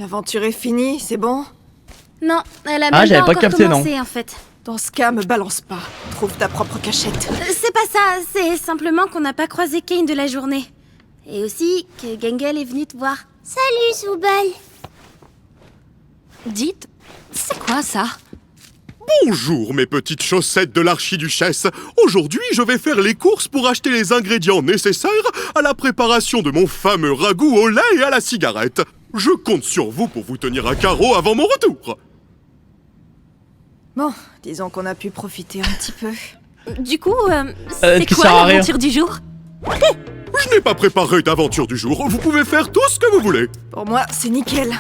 L'aventure est finie, c'est bon? Non, elle a Ah, même j'avais pas pas encore capté, commencé en fait. Dans ce cas, me balance pas. Trouve ta propre cachette. C'est pas ça, c'est simplement qu'on n'a pas croisé Kane de la journée. Et aussi que Gengel est venu te voir. Salut, Zoubal. Dites, c'est quoi ça? Bonjour mes petites chaussettes de l'archiduchesse. Aujourd'hui, je vais faire les courses pour acheter les ingrédients nécessaires à la préparation de mon fameux ragoût au lait et à la cigarette. Je compte sur vous pour vous tenir à carreau avant mon retour. Bon, disons qu'on a pu profiter un petit peu. Du coup, c'est qui quoi sert à rien. l'aventure du jour? Je n'ai pas préparé d'aventure du jour. Vous pouvez faire tout ce que vous voulez. Pour moi, c'est nickel.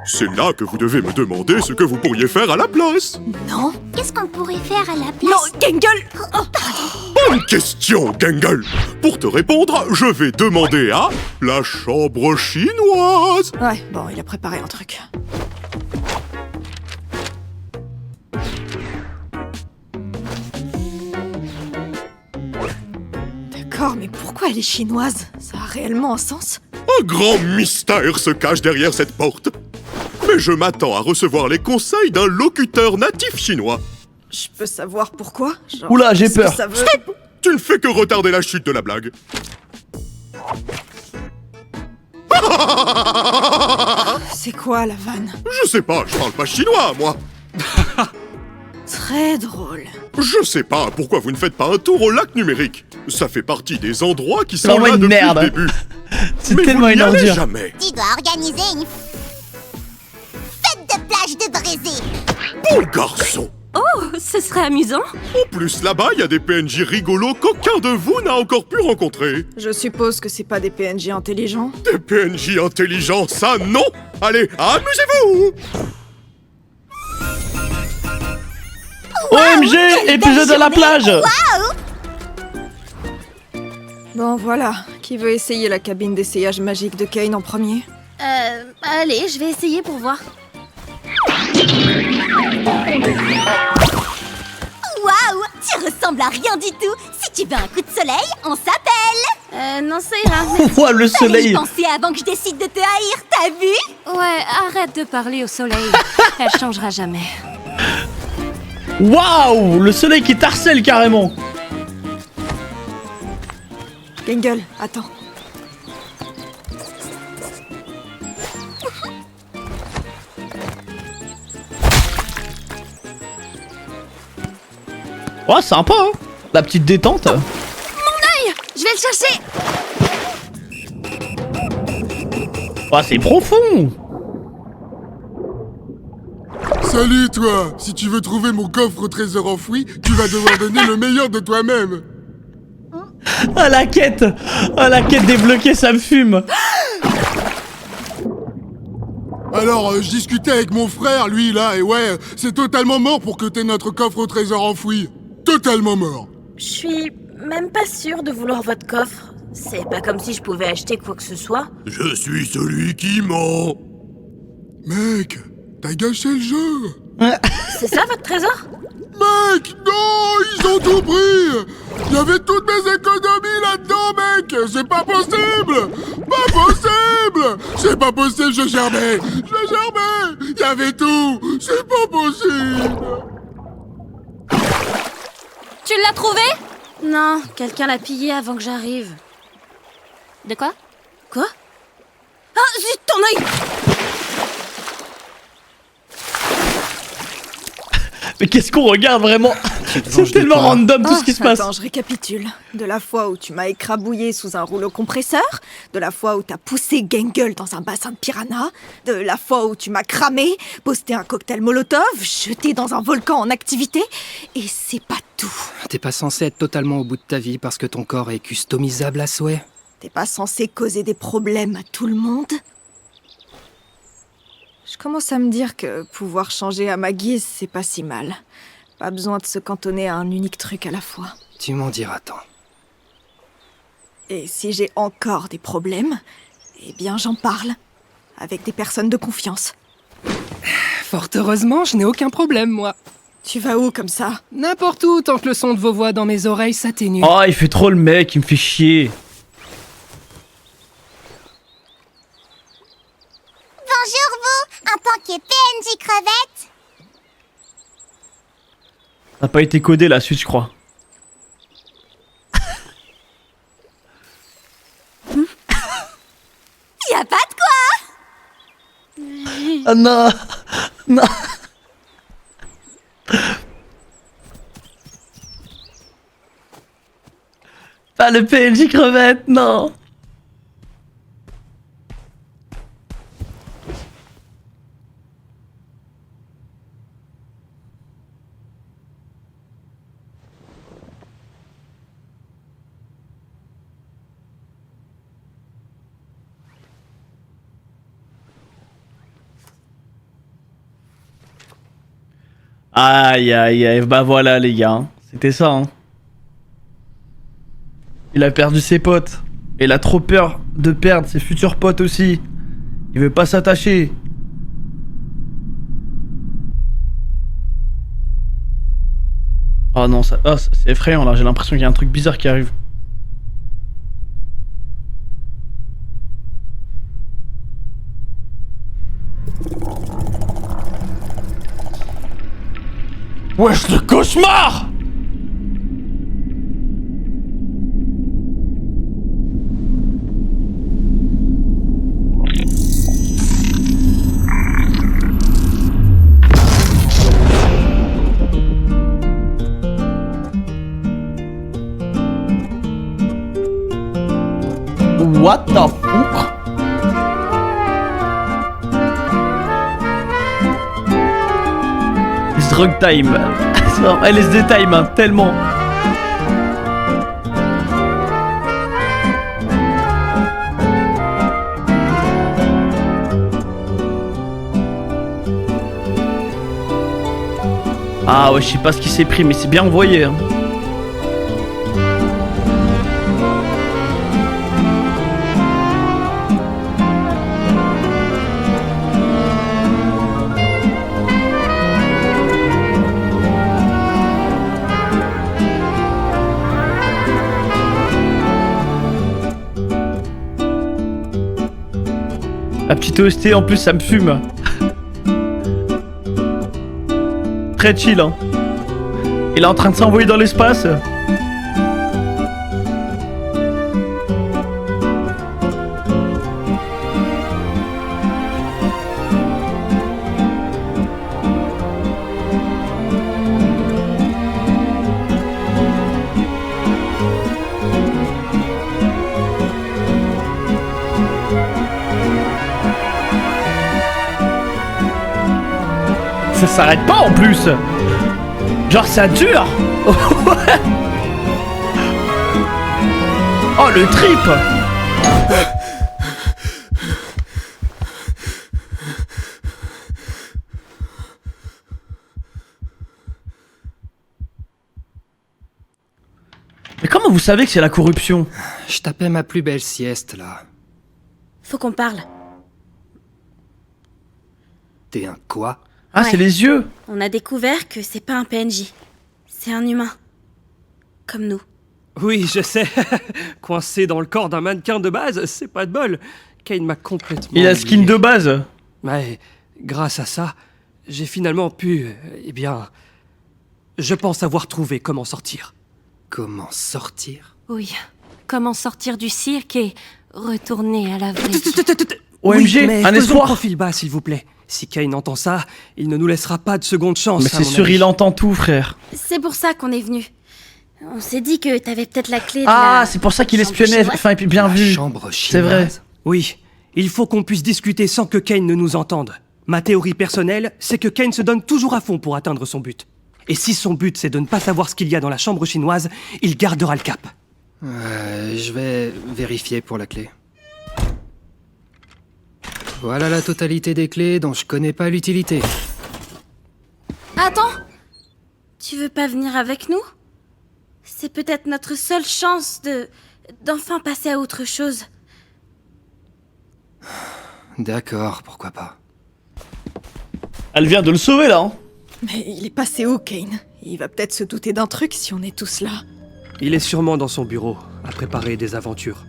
C'est là que vous devez me demander ce que vous pourriez faire à la place. Non? Qu'est-ce qu'on pourrait faire à la place? Non, Gengel! Bonne question, Gengel. Pour te répondre, je vais demander à la chambre chinoise. Ouais, bon, il a préparé un truc. D'accord, mais pourquoi elle est chinoise? Ça a réellement un sens? Un grand mystère se cache derrière cette porte. Mais je m'attends à recevoir les conseils d'un locuteur natif chinois. Je peux savoir pourquoi? Genre, Oula, j'ai qu'est-ce que peur. ça veut... Stop! Tu ne fais que retarder la chute de la blague. C'est quoi la vanne? Je sais pas, je parle pas chinois, moi. Très drôle. Je sais pas pourquoi vous ne faites pas un tour au lac numérique. Ça fait partie des endroits qui sont vraiment là une depuis merde. le début. C'est Mais tellement vous une n'y allez ordure. jamais. Tu dois organiser une fête de plage de Brésil. Bon garçon. Oh, ce serait amusant. En plus, là-bas, il y a des PNJ rigolos qu'aucun de vous n'a encore pu rencontrer. Je suppose que c'est pas des PNJ intelligents. Des PNJ intelligents, ça non. Allez, amusez-vous. OMG, épisode à la plage. Bon, voilà. Qui veut essayer la cabine d'essayage magique de Kane en premier? Allez, je vais essayer pour voir. Waouh, tu ressembles à rien du tout. Si tu veux un coup de soleil, on s'appelle. Non, ça ira. Ouah, le Fallait y soleil. penser avant que je décide de te haïr, t'as vu? Ouais, arrête de parler au soleil. Elle changera jamais. Waouh, le soleil qui t'harcèle carrément. Gengel, attends. Oh, sympa, hein. La petite détente. Je vais le chercher. Oh, c'est profond. Salut toi! Si tu veux trouver mon coffre au trésor enfoui, tu vas devoir donner le meilleur de toi-même! Ah, la quête. Ah, la quête débloquée, ça me fume. Alors, je discutais avec mon frère, lui, là, et ouais, c'est totalement mort pour que t'aies notre coffre au trésor enfoui. Totalement mort. Je suis même pas sûre de vouloir votre coffre. C'est pas comme si je pouvais acheter quoi que ce soit. Je suis celui qui ment. Mec, t'as gâché le jeu! C'est ça votre trésor? Mec, non, ils ont tout pris! Il y avait toutes mes économies là-dedans, mec! C'est pas possible! Pas possible! C'est pas possible, je germais! Il y avait tout! C'est pas possible! Tu l'as trouvé? Non, quelqu'un l'a pillé avant que j'arrive. De quoi? Quoi? Ah, zut, ton œil! Mais qu'est-ce qu'on regarde vraiment? C'est tellement random tout ce qui se passe. Attends, je récapitule. De la fois où tu m'as écrabouillé sous un rouleau compresseur, de la fois où t'as poussé Gengel dans un bassin de piranha, de la fois où tu m'as cramé, posté un cocktail molotov, jeté dans un volcan en activité, et c'est pas tout. T'es pas censé être totalement au bout de ta vie parce que ton corps est customisable à souhait. T'es pas censé causer des problèmes à tout le monde? Je commence à me dire que pouvoir changer à ma guise, c'est pas si mal. Pas besoin de se cantonner à un unique truc à la fois. Tu m'en diras tant. Et si j'ai encore des problèmes, eh bien j'en parle. Avec des personnes de confiance. Fort heureusement, je n'ai aucun problème, moi. Tu vas où comme ça? N'importe où, tant que le son de vos voix dans mes oreilles s'atténue. Oh, il fait trop le mec, il me fait chier. Bonjour vous! Ça n'a pas été codé la suite, je crois. Y a pas de quoi. Ah non. Non. Pas le PNJ crevette, non. Aïe aïe aïe, bah voilà les gars, c'était ça hein. Il a perdu ses potes. Et il a trop peur de perdre ses futurs potes aussi. Il veut pas s'attacher. Oh non, ça, oh, c'est effrayant là, j'ai l'impression qu'il y a un truc bizarre qui arrive. Wesh, le cauchemar! What the fuck? It's drug time. C'est vraiment LSD time, hein, tellement. Ah ouais, je sais pas ce qui s'est pris, mais c'est bien envoyé. Hein. La petite OST en plus ça me fume. Très chill hein. Il est en train de s'envoyer dans l'espace. Ça s'arrête pas en plus. Genre ça dure. Oh le trip. Mais comment vous savez que c'est la corruption? Je tapais ma plus belle sieste, là. Faut qu'on parle. T'es un quoi? Ah, Ouais. c'est les yeux. On a découvert que c'est pas un PNJ. C'est un humain. Comme nous. Oui, je sais. Coincé dans le corps d'un mannequin de base, c'est pas de bol. Kane m'a complètement Il a skin oublié. de base. Mais grâce à ça, j'ai finalement pu... eh bien... Je pense avoir trouvé comment sortir. Comment sortir? Oui. Comment sortir du cirque et retourner à la vraie vie. OMG, Oui, mais un faisons espoir. profil bas, s'il vous plaît. Si Kane entend ça, il ne nous laissera pas de seconde chance. Mais à c'est mon sûr, avis. il entend tout, frère. C'est pour ça qu'on est venu. On s'est dit que t'avais peut-être la clé de Ah, la... c'est pour ça qu'il chambre espionnait. chinoise. Enfin, et puis bien La vu. chambre chinoise. C'est vrai. Oui, il faut qu'on puisse discuter sans que Kane ne nous entende. Ma théorie personnelle, c'est que Kane se donne toujours à fond pour atteindre son but. Et si son but c'est de ne pas savoir ce qu'il y a dans la chambre chinoise, il gardera le cap. Je vais vérifier pour la clé. Voilà la totalité des clés dont je connais pas l'utilité. Attends. Tu veux pas venir avec nous? C'est peut-être notre seule chance d'enfin passer à autre chose. D'accord, pourquoi pas. Elle vient de le sauver, là. Hein. Mais il est passé où, Kane? Il va peut-être se douter d'un truc si on est tous là. Il est sûrement dans son bureau, à préparer des aventures.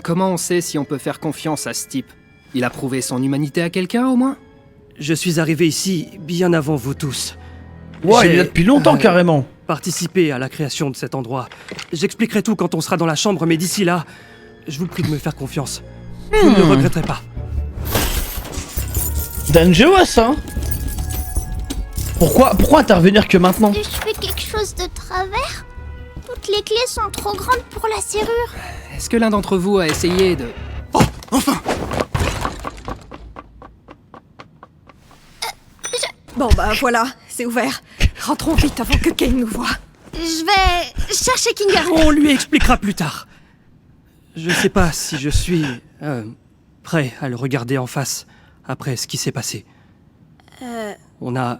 Comment on sait si on peut faire confiance à ce type? Il a prouvé son humanité à quelqu'un, au moins? Je suis arrivé ici bien avant vous tous. Ouais, il est là depuis longtemps carrément. Participé à la création de cet endroit. J'expliquerai tout quand on sera dans la chambre, mais d'ici là, je vous prie de me faire confiance. Vous ne le regretterez pas. Dangerous, hein. Pourquoi intervenir que maintenant? Si je fais quelque chose de travers, toutes les clés sont trop grandes pour la serrure. Est-ce que l'un d'entre vous a essayé de... Oh, enfin! Bon bah voilà, c'est ouvert. Rentrons vite avant que Kane nous voie. Je vais chercher Kinger. On lui expliquera plus tard. Je sais pas si je suis prêt à le regarder en face après ce qui s'est passé. On a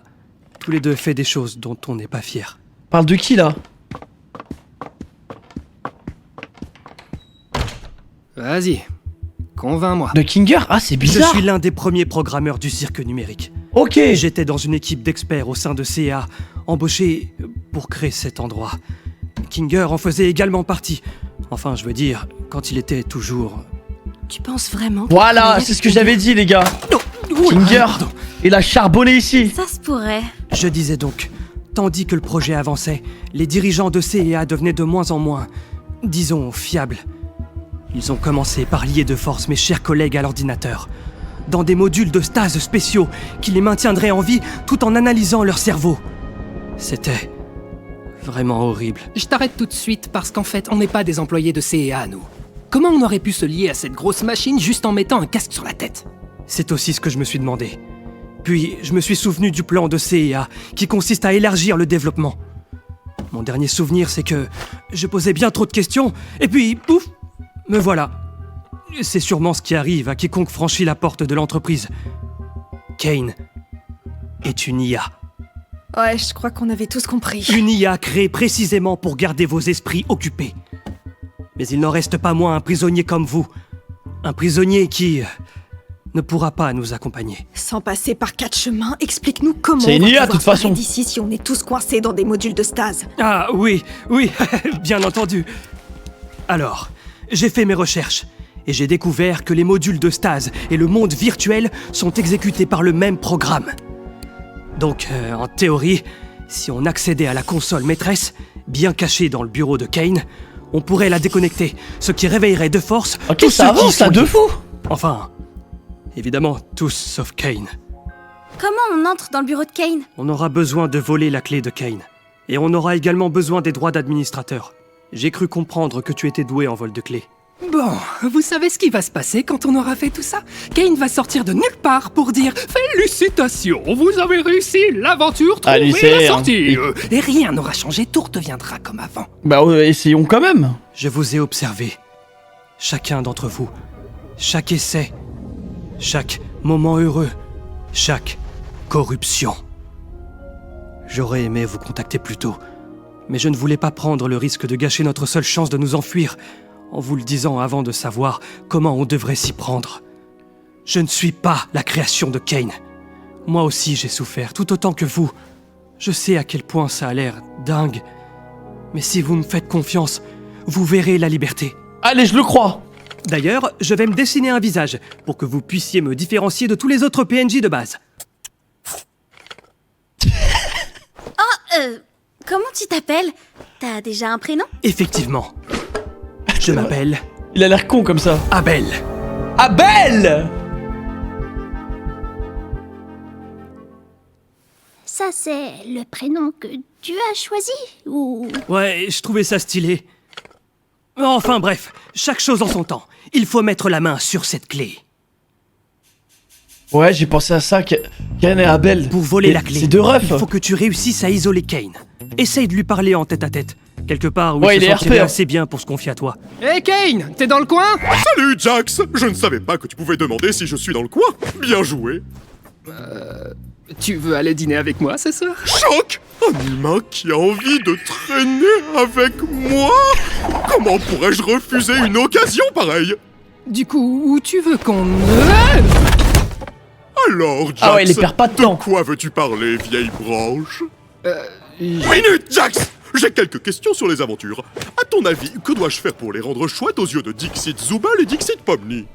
tous les deux fait des choses dont on n'est pas fiers. Parle de qui là? Vas-y, convainc-moi. De Kinger? Ah, c'est Je bizarre. suis l'un des premiers programmeurs du cirque numérique. Ok. J'étais dans une équipe d'experts au sein de CA, embauchés pour créer cet endroit. Kinger en faisait également partie. Enfin, je veux dire, quand il était toujours... Tu penses vraiment Voilà, c'est ce que j'avais dit, les gars. Kinger, il a charbonné ici. Ça se pourrait. Je disais donc, tandis que le projet avançait, les dirigeants de CA devenaient de moins en moins, disons, fiables. Ils ont commencé par lier de force mes chers collègues à l'ordinateur, dans des modules de stase spéciaux qui les maintiendraient en vie tout en analysant leur cerveau. C'était vraiment horrible. Je t'arrête tout de suite parce qu'en fait, on n'est pas des employés de CEA, nous. Comment on aurait pu se lier à cette grosse machine juste en mettant un casque sur la tête? C'est aussi ce que je me suis demandé. Puis, je me suis souvenu du plan de CEA, qui consiste à élargir le développement. Mon dernier souvenir, c'est que je posais bien trop de questions, et puis, pouf, me voilà. C'est sûrement ce qui arrive à quiconque franchit la porte de l'entreprise. Kane est une IA. Ouais, je crois qu'on avait tous compris. Une IA créée précisément pour garder vos esprits occupés. Mais il n'en reste pas moins un prisonnier comme vous. Un prisonnier qui ne pourra pas nous accompagner. Sans passer par 4 chemins, explique-nous comment C'est on une va IA, de pouvoir toute façon. sortir d'ici si on est tous coincés dans des modules de stase. Ah oui, bien entendu. Alors, j'ai fait mes recherches et j'ai découvert que les modules de stase et le monde virtuel sont exécutés par le même programme. Donc, en théorie, si on accédait à la console maîtresse, bien cachée dans le bureau de Kane, on pourrait la déconnecter, ce qui réveillerait de force Ok, tous ça ceux qui avance, ça sont de liés. fou. Enfin, évidemment, tous sauf Kane. Comment on entre dans le bureau de Kane? On aura besoin de voler la clé de Kane. Et on aura également besoin des droits d'administrateur. J'ai cru comprendre que tu étais doué en vol de clés. Bon, vous savez ce qui va se passer quand on aura fait tout ça? Kane va sortir de nulle part pour dire « Félicitations, vous avez réussi l'aventure, Ah, lui, trouvez c'est, la hein. sortie !» Et rien n'aura changé, tout redeviendra comme avant. Bah ouais, essayons quand même. Je vous ai observé. Chacun d'entre vous. Chaque essai. Chaque moment heureux. Chaque corruption. J'aurais aimé vous contacter plus tôt. Mais je ne voulais pas prendre le risque de gâcher notre seule chance de nous enfuir en vous le disant avant de savoir comment on devrait s'y prendre. Je ne suis pas la création de Kane. Moi aussi j'ai souffert, tout autant que vous. Je sais à quel point ça a l'air dingue. Mais si vous me faites confiance, vous verrez la liberté. Allez, je le crois. D'ailleurs, je vais me dessiner un visage pour que vous puissiez me différencier de tous les autres PNJ de base. Comment tu t'appelles? T'as déjà un prénom? Effectivement. Je m'appelle Il a l'air con comme ça. Abel. Abel. Ça, c'est le prénom que tu as choisi ou... Ouais, je trouvais ça stylé. Enfin bref, chaque chose en son temps. Il faut mettre la main sur cette clé. Ouais, j'ai pensé à ça. Kane et Abel. Pour voler Et la clé, C'est deux refs. il faut que tu réussisses à isoler Kane. Essaye de lui parler en tête à tête. Quelque part où Ouais, il il se est sentirait RP, hein. assez bien pour se confier à toi. Hé Kane, t'es dans le coin? Salut Jax! Je ne savais pas que tu pouvais demander si je suis dans le coin. Bien joué. Tu veux aller dîner avec moi ce soir? Choc! Un humain qui a envie de traîner avec moi? Comment pourrais-je refuser une occasion pareille? Du coup, où tu veux qu'on... Alors, Jax, Ah ouais, il les perd pas de temps. quoi veux-tu parler, vieille branche? Minute, Jax! J'ai quelques questions sur les aventures. À ton avis, que dois-je faire pour les rendre chouettes aux yeux de Dixit Zubal et Dixit Pomni?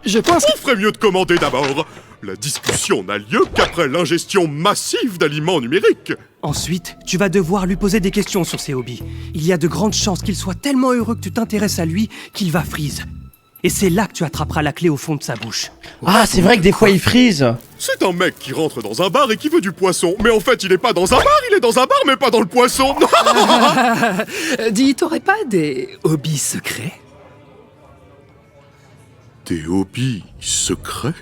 Je pense On ferait mieux de commander d'abord. La discussion n'a lieu qu'après l'ingestion massive d'aliments numériques. Ensuite, tu vas devoir lui poser des questions sur ses hobbies. Il y a de grandes chances qu'il soit tellement heureux que tu t'intéresses à lui qu'il va freeze. Et c'est là que tu attraperas la clé au fond de sa bouche. Ah, c'est vrai que des fois il freeze. C'est un mec qui rentre dans un bar et qui veut du poisson. Mais en fait, il est pas dans un bar, il est dans un bar, mais pas dans le poisson. Dis, t'aurais pas des hobbies secrets? Des hobbies secrets?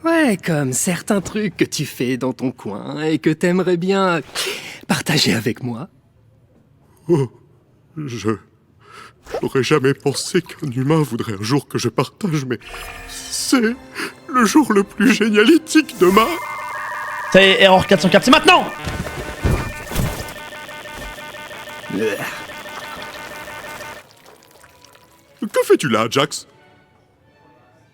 Ouais, comme certains trucs que tu fais dans ton coin et que t'aimerais bien partager avec moi. Oh, j'aurais jamais pensé qu'un humain voudrait un jour que je partage, mais c'est le jour le plus génialitique de ma... Ça y est, erreur 404, c'est maintenant! Que fais-tu là, Jax?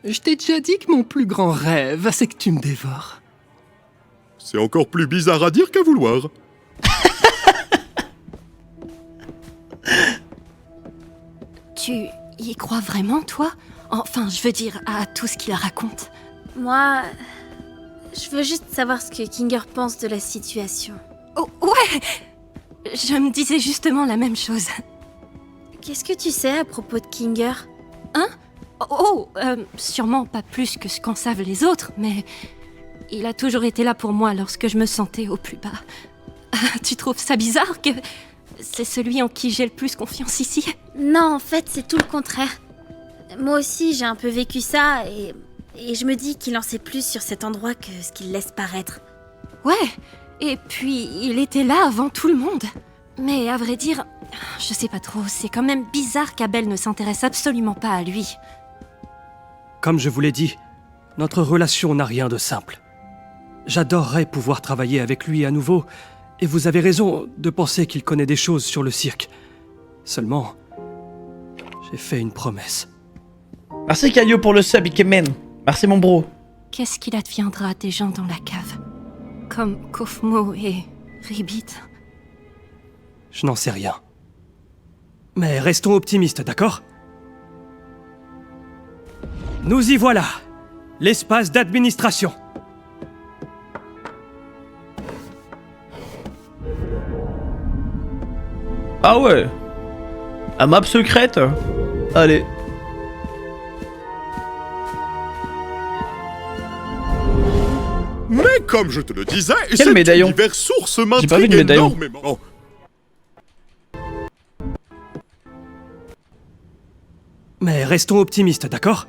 Je t'ai déjà dit que mon plus grand rêve, c'est que tu me dévores. C'est encore plus bizarre à dire qu'à vouloir. Tu y crois vraiment, toi? Enfin, je veux dire, à tout ce qu'il raconte. Moi, je veux juste savoir ce que Kinger pense de la situation. Oh, ouais! Je me disais justement la même chose. Qu'est-ce que tu sais à propos de Kinger? Hein? Oh, sûrement pas plus que ce qu'en savent les autres, mais il a toujours été là pour moi lorsque je me sentais au plus bas. Tu trouves ça bizarre que c'est celui en qui j'ai le plus confiance ici? Non, en fait, c'est tout le contraire. Moi aussi, j'ai un peu vécu ça, et je me dis qu'il en sait plus sur cet endroit que ce qu'il laisse paraître. Ouais, et puis il était là avant tout le monde. Mais à vrai dire, je sais pas trop, c'est quand même bizarre qu'Abel ne s'intéresse absolument pas à lui. Comme je vous l'ai dit, notre relation n'a rien de simple. J'adorerais pouvoir travailler avec lui à nouveau, et vous avez raison de penser qu'il connaît des choses sur le cirque. Seulement, j'ai fait une promesse. Merci Caillou pour le sub, Ikemen. Merci mon bro. Qu'est-ce qu'il adviendra des gens dans la cave? Comme Kofmo et Ribbit? Je n'en sais rien. Mais restons optimistes, d'accord? Nous y voilà! L'espace d'administration. Ah ouais. La map secrète. Allez. Mais comme je te le disais, Quel cet médaillon? univers source J'ai pas vu m'intrigue de médaillon. énormément. Mais restons optimistes, d'accord?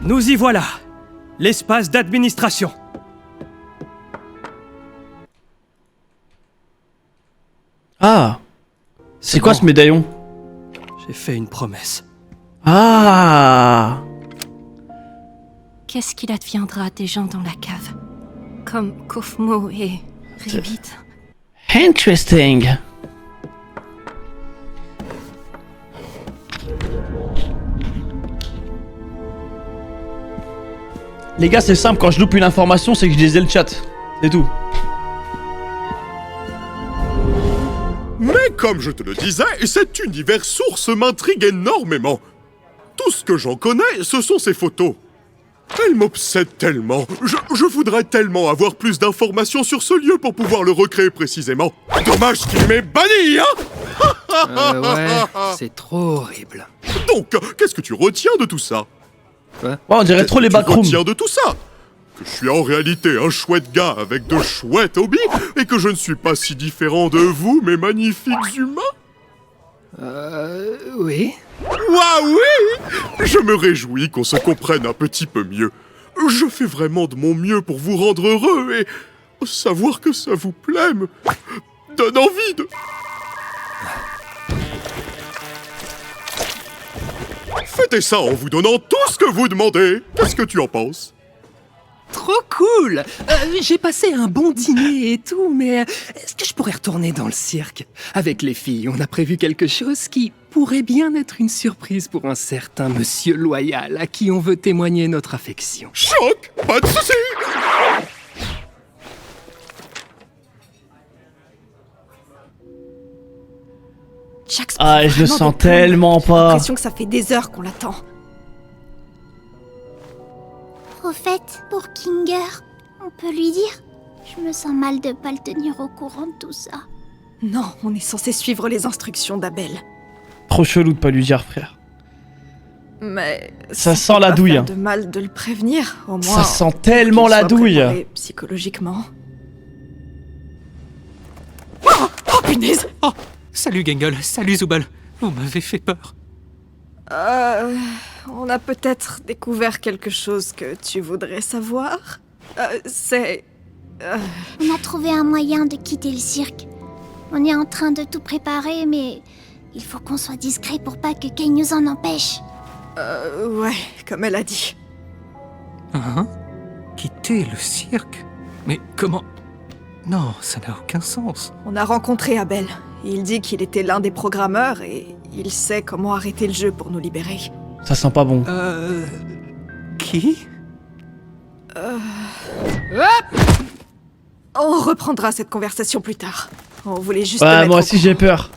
Nous y voilà! L'espace d'administration. Ah. C'est quoi bon. ce médaillon? J'ai fait une promesse. Ah. Qu'est-ce qu'il adviendra des gens dans la cave? Comme Kofmo et Ribbit? Interesting. Les gars, c'est simple, quand je loupe une information, c'est que je lisais le chat. C'est tout. Mais comme je te le disais, cet univers source m'intrigue énormément. Tout ce que j'en connais, ce sont ces photos. Elles m'obsèdent tellement. Je voudrais tellement avoir plus d'informations sur ce lieu pour pouvoir le recréer précisément. Dommage qu'il m'ait banni, hein? Ouais, c'est trop horrible. Donc, qu'est-ce que tu retiens de tout ça? Ouais, on dirait trop les Qu'est-ce que tu backrooms. retiens de tout ça? Que je suis en réalité un chouette gars avec de chouettes hobbies et que je ne suis pas si différent de vous, mes magnifiques humains? Oui. Ouah oui! Je me réjouis qu'on se comprenne un petit peu mieux. Je fais vraiment de mon mieux pour vous rendre heureux et savoir que ça vous plaît me donne envie de... Fêtez ça en vous donnant tout ce que vous demandez. Qu'est-ce que tu en penses? Trop cool. J'ai passé un bon dîner et tout, mais est-ce que je pourrais retourner dans le cirque? Avec les filles, on a prévu quelque chose qui pourrait bien être une surprise pour un certain monsieur loyal à qui on veut témoigner notre affection. Choc! Pas de soucis! Jax, Ah, je le vraiment sens des plans. tellement J'ai pas. l'impression que ça fait des heures qu'on l'attend. au fait pour Kinger? On peut lui dire? Je me sens mal de pas le tenir au courant de tout ça. Non, on est censé suivre les instructions d'Abel. Trop chelou de pas lui dire, frère. Mais Ça ça sent la peut pas douille, faire hein. de mal de le prévenir, au moins. Ça sent tellement qu'il la soit douille. préparé psychologiquement. Oh punaise! Oh, salut Gangle, salut Zubal. Vous m'avez fait peur. On a peut-être découvert quelque chose que tu voudrais savoir. C'est... On a trouvé un moyen de quitter le cirque. On est en train de tout préparer, mais il faut qu'on soit discret pour pas que Kane nous en empêche. Ouais, comme elle a dit. Hein? Quitter le cirque? Mais comment? Non, ça n'a aucun sens. On a rencontré Abel. Il dit qu'il était l'un des programmeurs et il sait comment arrêter le jeu pour nous libérer. Ça sent pas bon. Qui? On reprendra cette conversation plus tard. On voulait juste... te Ouais, mettre moi au aussi j'ai peur.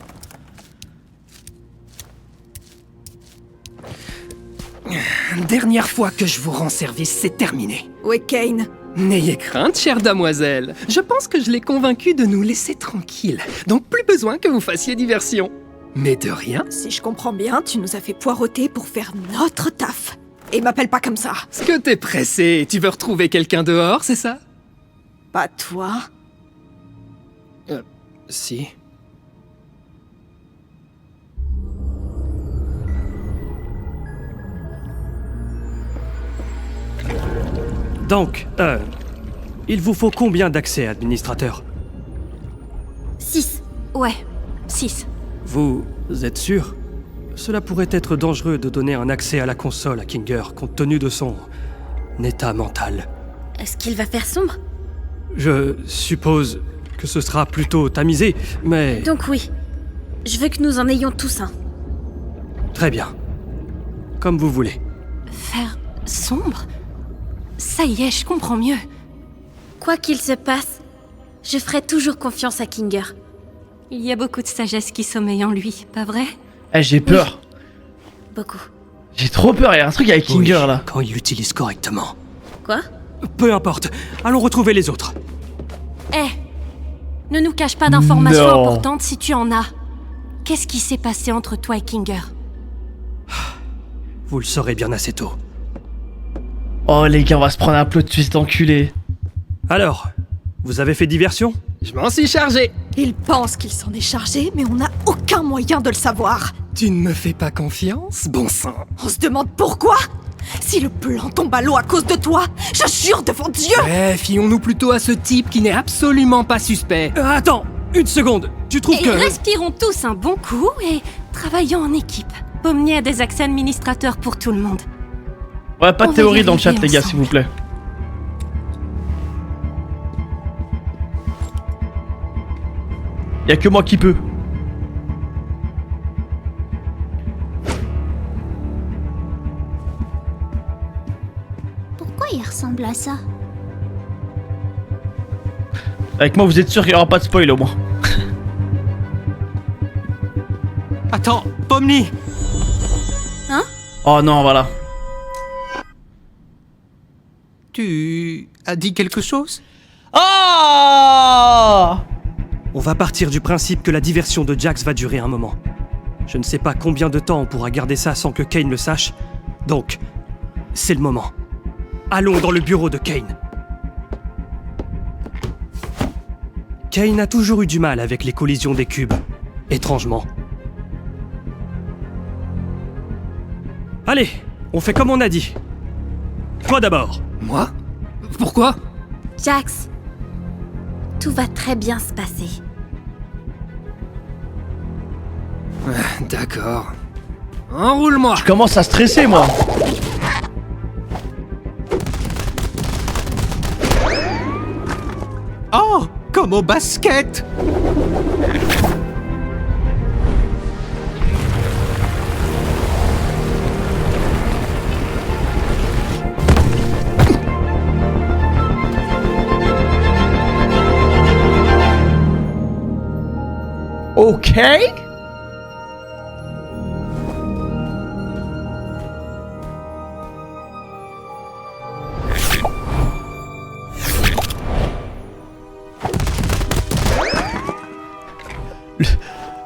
Dernière fois que je vous rends service, c'est terminé. Où est Kane? N'ayez crainte, chère damoiselle. Je pense que je l'ai convaincu de nous laisser tranquilles. Donc plus besoin que vous fassiez diversion. Mais de rien. Si je comprends bien, tu nous as fait poireauter pour faire notre taf. Et m'appelle pas comme ça. Ce que t'es pressé, tu veux retrouver quelqu'un dehors, c'est ça? Pas toi. Si. Donc, il vous faut combien d'accès, administrateur? 6. Ouais, 6. Vous êtes sûr? Cela pourrait être dangereux de donner un accès à la console à Kinger, compte tenu de son état mental. Est-ce qu'il va faire sombre? Je suppose que ce sera plutôt tamisé, mais... Donc oui. Je veux que nous en ayons tous un. Très bien. Comme vous voulez. Faire sombre? Ça y est, je comprends mieux. Quoi qu'il se passe, je ferai toujours confiance à Kinger. Il y a beaucoup de sagesse qui sommeille en lui, pas vrai? Eh, j'ai peur. Beaucoup. J'ai trop peur, il y a un truc avec Kinger Oui, là. quand il l'utilise correctement. Quoi? Peu importe, allons retrouver les autres. Ne nous cache pas d'informations Non. importantes si tu en as. Qu'est-ce qui s'est passé entre toi et Kinger? Vous le saurez bien assez tôt. Oh les gars, on va se prendre un plot twist d'enculé. Alors, vous avez fait diversion? Je m'en suis chargé. Il pense qu'il s'en est chargé, mais on n'a aucun moyen de le savoir. Tu ne me fais pas confiance, bon sang? On se demande pourquoi? Si le plan tombe à l'eau à cause de toi, je jure devant Dieu! Ouais, fions-nous plutôt à ce type qui n'est absolument pas suspect. Attends, une seconde. Tu trouves Et que... respirons tous un bon coup et travaillons en équipe. Pomnier a des accès administrateurs pour tout le monde. Ouais, pas On de va théorie y dans le chat arriver les gars, ensemble. s'il vous plaît. Y'a que moi qui peux. Pourquoi il ressemble à ça? Avec moi, vous êtes sûr qu'il y aura pas de spoil au moins. Attends, Pomni! Oh non, voilà. Tu as dit quelque chose? Oh! On va partir du principe que la diversion de Jax va durer un moment. Je ne sais pas combien de temps on pourra garder ça sans que Kane le sache. Donc, c'est le moment. Allons dans le bureau de Kane. Kane a toujours eu du mal avec les collisions des cubes. Étrangement. Allez, on fait comme on a dit. Toi d'abord. Moi? Pourquoi? Jax, tout va très bien se passer. D'accord. Enroule-moi. Je commence à stresser moi. Oh, comme au basket. Ok.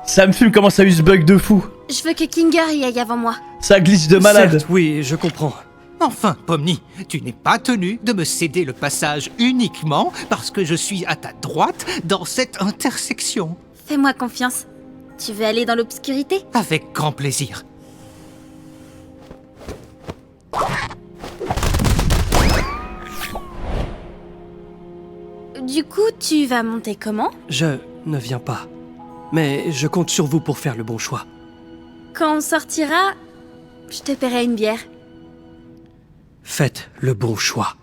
Ça me fume comment ça a eu ce bug de fou. Je veux que Kinger y aille avant moi. Ça glitch de malade. Certes, oui, je comprends. Enfin, Pomni, tu n'es pas tenu de me céder le passage uniquement parce que je suis à ta droite dans cette intersection. Fais-moi confiance. Tu veux aller dans l'obscurité? Avec grand plaisir. Du coup, tu vas monter comment? Je ne viens pas. Mais je compte sur vous pour faire le bon choix. Quand on sortira, je te paierai une bière. Faites le bon choix.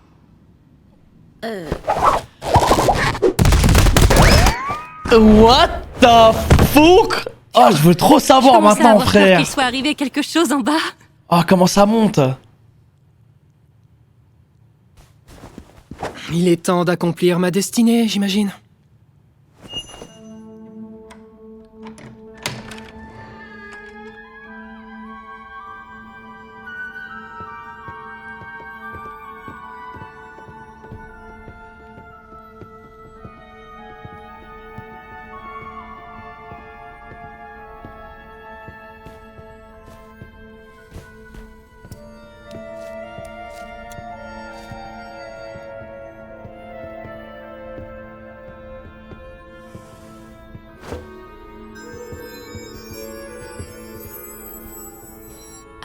What the fuck? Oh, je veux trop savoir Je commence à maintenant, avoir peur frère. qu'il soit arrivé quelque chose en bas. Oh, comment ça monte? Il est temps d'accomplir ma destinée, j'imagine.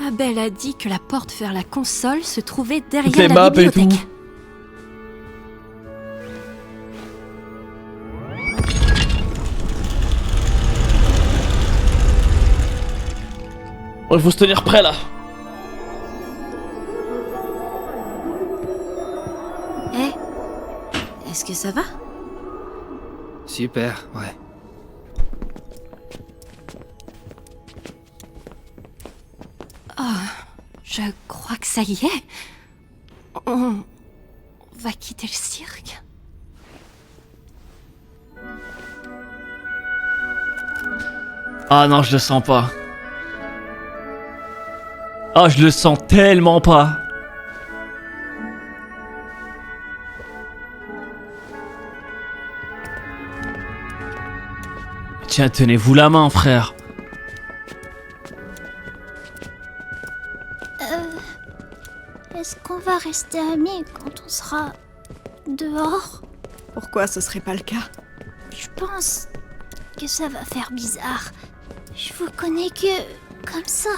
Abel a dit que la porte vers la console se trouvait derrière les la maps et tout. bibliothèque. Oh, il faut se tenir prêt là. Est-ce que ça va? Super, ouais. Je crois que ça y est. On va quitter le cirque. Ah non, je le sens pas. Ah, je le sens tellement pas. Tiens, tenez-vous la main, frère. Est-ce qu'on va rester amis quand on sera dehors? Pourquoi ce serait pas le cas? Je pense que ça va faire bizarre. Je vous connais que comme ça.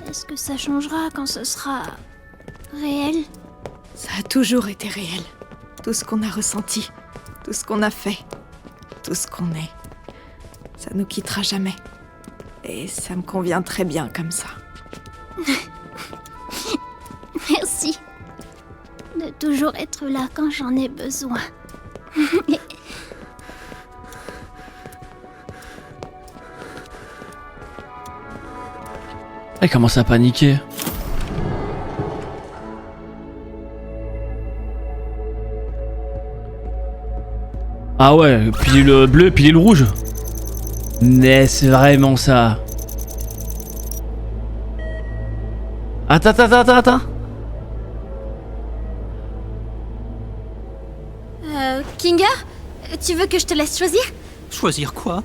Est-ce que ça changera quand ce sera réel? Ça a toujours été réel. Tout ce qu'on a ressenti, tout ce qu'on a fait, tout ce qu'on est. Ça nous quittera jamais. Et ça me convient très bien comme ça. Merci de toujours être là quand j'en ai besoin. Elle commence à paniquer. Ah ouais, pilule bleue, pilule rouge. N'est-ce vraiment ça? Attends. Kinger, tu veux que je te laisse choisir? Choisir quoi?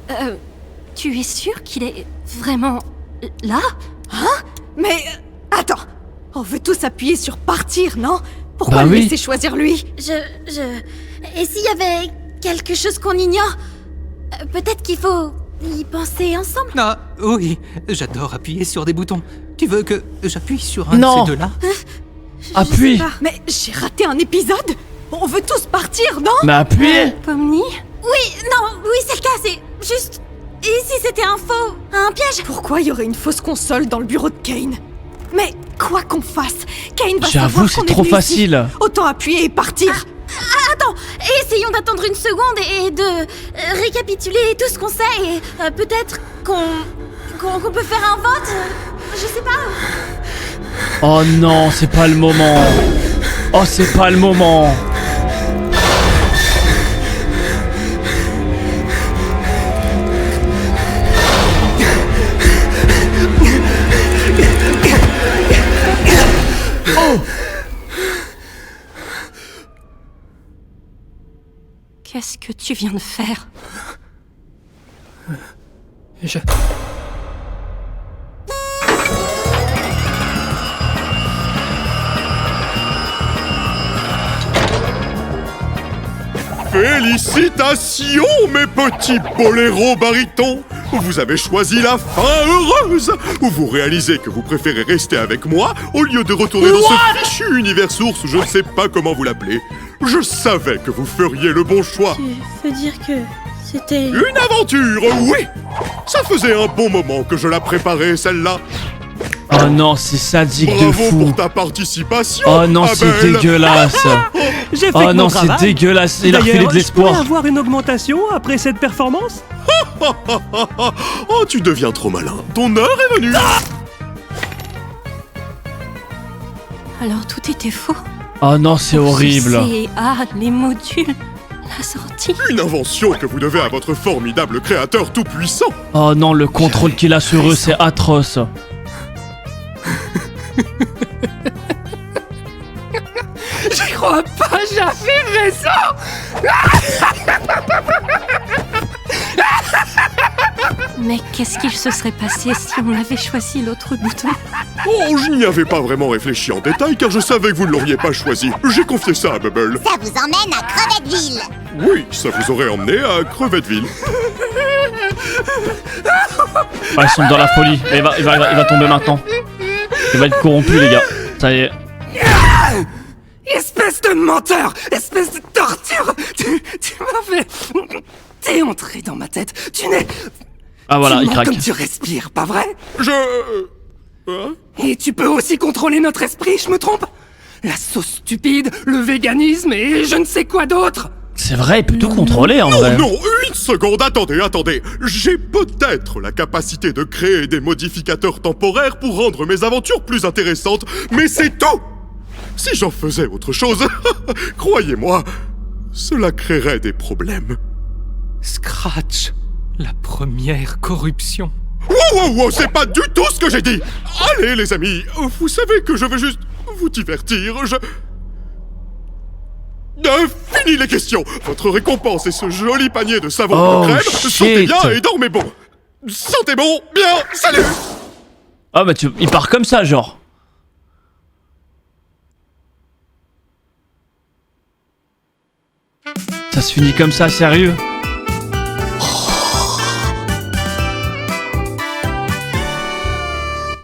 Tu es sûr qu'il est vraiment là? Mais attends, on veut tous appuyer sur partir, non? Pourquoi Bah le oui. laisser choisir lui? Et s'il y avait quelque chose qu'on ignore? Peut-être qu'il faut y penser ensemble? Ah, oui, j'adore appuyer sur des boutons. Tu veux que j'appuie sur un Non. de ces deux-là? Appuie. Mais j'ai raté un épisode? On veut tous partir, non? Mais appuyez. Pomni? Oui, c'est le cas, c'est juste... Et si c'était un piège? Pourquoi il y aurait une fausse console dans le bureau de Kane? Mais quoi qu'on fasse, Kane va J'avoue, savoir c'est qu'on est trop venu ici. facile. Autant appuyer et partir. Attends, essayons d'attendre une seconde et de récapituler tout ce qu'on sait et peut-être qu'on peut faire un vote. Je sais pas. Oh non, c'est pas le moment. Oh, c'est pas le moment. Qu'est-ce que tu viens de faire? Je... Félicitations, mes petits boléros barytons! Vous avez choisi la fin heureuse! Où vous réalisez que vous préférez rester avec moi au lieu de retourner dans ce fichu univers source, je ne sais pas comment vous l'appelez. Je savais que vous feriez le bon choix. Tu veux dire que c'était... Une aventure, oui! Ça faisait un bon moment que je la préparais, celle-là. Oh non, c'est sadique de Bravo fou. pour ta participation. Oh non, c'est Abel. dégueulasse. J'ai fait Oh que non, mon c'est travail. dégueulasse. Il a refilé de D'ailleurs, je pourrais l'espoir. avoir une augmentation après cette performance? Oh, tu deviens trop malin. Ton heure est venue. Alors tout était faux. Oh non, c'est horrible. Les modules, la sortie. Une invention que vous devez à votre formidable créateur tout-puissant. Oh non, le contrôle qu'il a sur eux, c'est atroce. J'y crois pas, j'avais raison. Mais qu'est-ce qu'il se serait passé si on avait choisi l'autre bouton? Oh, je n'y avais pas vraiment réfléchi en détail car je savais que vous ne l'auriez pas choisi. J'ai confié ça à Bubble. Ça vous emmène à Crevetteville. Oui, ça vous aurait emmené à Crevetteville. Ah, ils sont dans la folie. Il va tomber maintenant. Il va être corrompu, les gars. Ça y est. Espèce de menteur, espèce de torture. Tu m'as fait... T'es entré dans ma tête. Tu n'es... Ah voilà, tu il mens craque. comme tu respires, pas vrai? Hein? Et tu peux aussi contrôler notre esprit, je me trompe? La sauce stupide, le véganisme et je ne sais quoi d'autre. C'est vrai, il peut tout contrôler en vrai. Non, une seconde, attendez. J'ai peut-être la capacité de créer des modificateurs temporaires pour rendre mes aventures plus intéressantes, mais c'est tout! Si j'en faisais autre chose, croyez-moi, cela créerait des problèmes. Scratch, la première corruption. Wow, c'est pas du tout ce que j'ai dit! Allez, les amis, vous savez que je veux juste vous divertir, fini les questions! Votre récompense est ce joli panier de savon Oh, de crème. shit. Sentez bien et dormez bon! Sentez bon, bien, salut! Ah bah il part comme ça, genre. Ça se finit comme ça, sérieux?